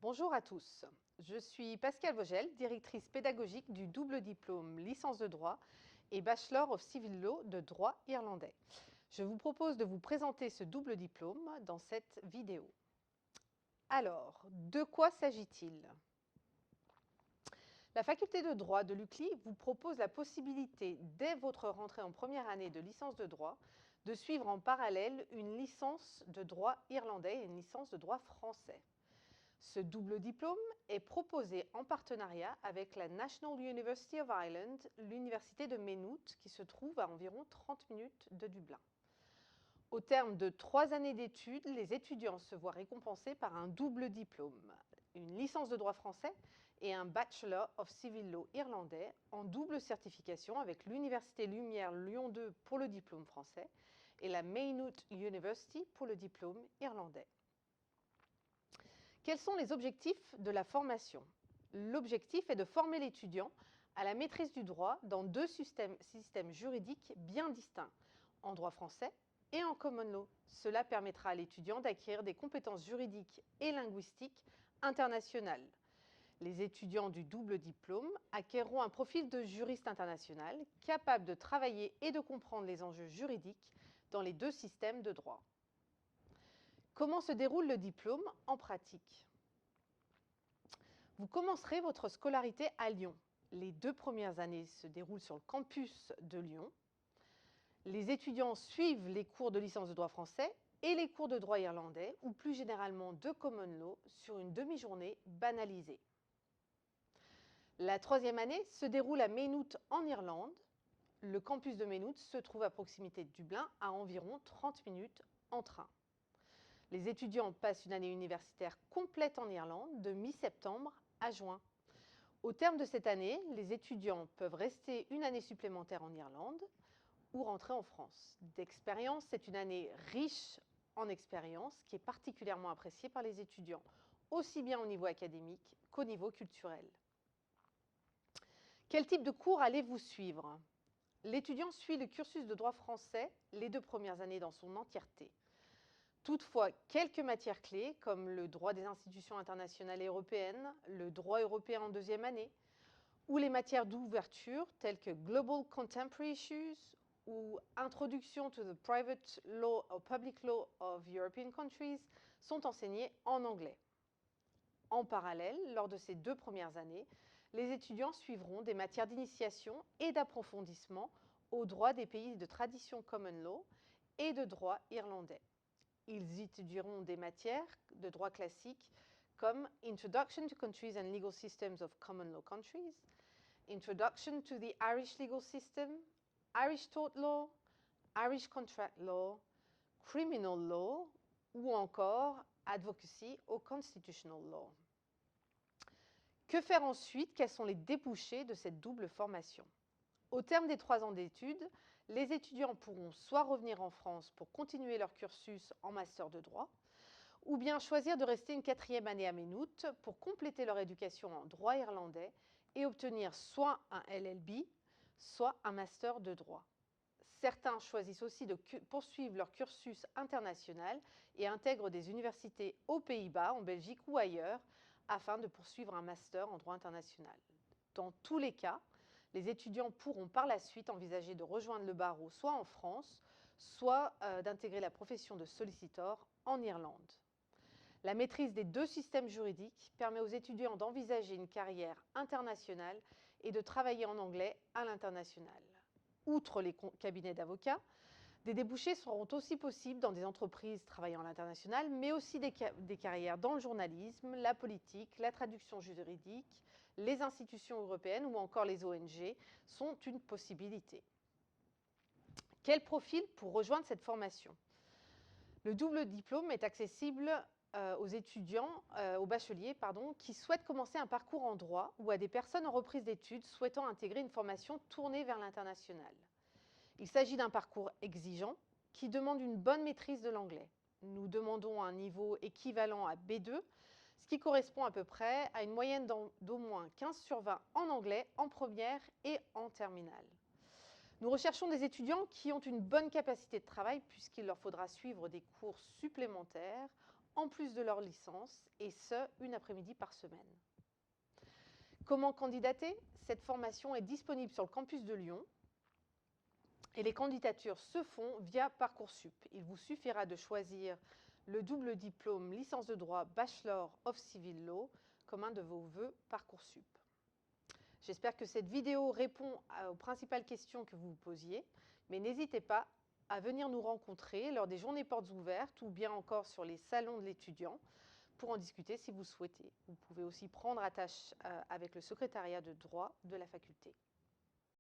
Bonjour à tous, je suis Pascale Vogel, directrice pédagogique du double diplôme licence de droit et Bachelor of Civil Law de droit irlandais. Je vous propose de vous présenter ce double diplôme dans cette vidéo. Alors, de quoi s'agit-il? La faculté de droit de l'UCLI vous propose la possibilité, dès votre rentrée en première année de licence de droit, de suivre en parallèle une licence de droit irlandais et une licence de droit français. Ce double diplôme est proposé en partenariat avec la National University of Ireland, l'université de Maynooth, qui se trouve à environ 30 minutes de Dublin. Au terme de 3 années d'études, les étudiants se voient récompensés par un double diplôme, une licence de droit français et un Bachelor of Civil Law irlandais en double certification avec l'Université Lumière Lyon 2 pour le diplôme français et la Maynooth University pour le diplôme irlandais. Quels sont les objectifs de la formation? L'objectif est de former l'étudiant à la maîtrise du droit dans deux systèmes juridiques bien distincts, en droit français et en common law. Cela permettra à l'étudiant d'acquérir des compétences juridiques et linguistiques internationales. Les étudiants du double diplôme acquerront un profil de juriste international capable de travailler et de comprendre les enjeux juridiques dans les deux systèmes de droit. Comment se déroule le diplôme en pratique? Vous commencerez votre scolarité à Lyon. Les 2 premières années se déroulent sur le campus de Lyon. Les étudiants suivent les cours de licence de droit français et les cours de droit irlandais, ou plus généralement de common law, sur une demi-journée banalisée. La 3e année se déroule à Maynooth en Irlande. Le campus de Maynooth se trouve à proximité de Dublin, à environ 30 minutes en train. Les étudiants passent une année universitaire complète en Irlande, de mi-septembre à juin. Au terme de cette année, les étudiants peuvent rester une année supplémentaire en Irlande ou rentrer en France. D'expérience, c'est une année riche en expérience qui est particulièrement appréciée par les étudiants, aussi bien au niveau académique qu'au niveau culturel. Quel type de cours allez-vous suivre? L'étudiant suit le cursus de droit français les 2 premières années dans son entièreté. Toutefois, quelques matières clés, comme le droit des institutions internationales et européennes, le droit européen en 2e année, ou les matières d'ouverture telles que Global Contemporary Issues ou Introduction to the Private Law or Public Law of European Countries, sont enseignées en anglais. En parallèle, lors de ces 2 premières années, les étudiants suivront des matières d'initiation et d'approfondissement au droit des pays de tradition common law et de droit irlandais. Ils étudieront des matières de droit classique comme Introduction to Countries and Legal Systems of Common Law Countries, Introduction to the Irish Legal System, Irish Tort Law, Irish Contract Law, Criminal Law ou encore Advocacy or Constitutional Law. Que faire ensuite? Quels sont les débouchés de cette double formation? Au terme des 3 ans d'études, les étudiants pourront soit revenir en France pour continuer leur cursus en master de droit, ou bien choisir de rester une 4e année à Maynooth pour compléter leur éducation en droit irlandais et obtenir soit un LLB, soit un master de droit. Certains choisissent aussi de poursuivre leur cursus international et intègrent des universités aux Pays-Bas, en Belgique ou ailleurs, afin de poursuivre un master en droit international. Dans tous les cas, les étudiants pourront par la suite envisager de rejoindre le barreau soit en France, soit d'intégrer la profession de sollicitor en Irlande. La maîtrise des 2 systèmes juridiques permet aux étudiants d'envisager une carrière internationale et de travailler en anglais à l'international. Outre les cabinets d'avocats, des débouchés seront aussi possibles dans des entreprises travaillant à l'international, mais aussi des carrières dans le journalisme, la politique, la traduction juridique, les institutions européennes ou encore les ONG sont une possibilité. Quel profil pour rejoindre cette formation? Le double diplôme est accessible aux étudiants, aux bacheliers, qui souhaitent commencer un parcours en droit ou à des personnes en reprise d'études souhaitant intégrer une formation tournée vers l'international. Il s'agit d'un parcours exigeant qui demande une bonne maîtrise de l'anglais. Nous demandons un niveau équivalent à B2, ce qui correspond à peu près à une moyenne d'au moins 15 sur 20 en anglais en première et en terminale. Nous recherchons des étudiants qui ont une bonne capacité de travail puisqu'il leur faudra suivre des cours supplémentaires en plus de leur licence, et ce, une après-midi par semaine. Comment candidater? Cette formation est disponible sur le campus de Lyon et les candidatures se font via Parcoursup. Il vous suffira de choisir le double diplôme licence de droit Bachelor of Civil Law comme un de vos vœux Parcoursup. J'espère que cette vidéo répond aux principales questions que vous vous posiez, mais n'hésitez pas à venir nous rencontrer lors des journées portes ouvertes ou bien encore sur les salons de l'étudiant pour en discuter si vous souhaitez. Vous pouvez aussi prendre attache avec le secrétariat de droit de la faculté.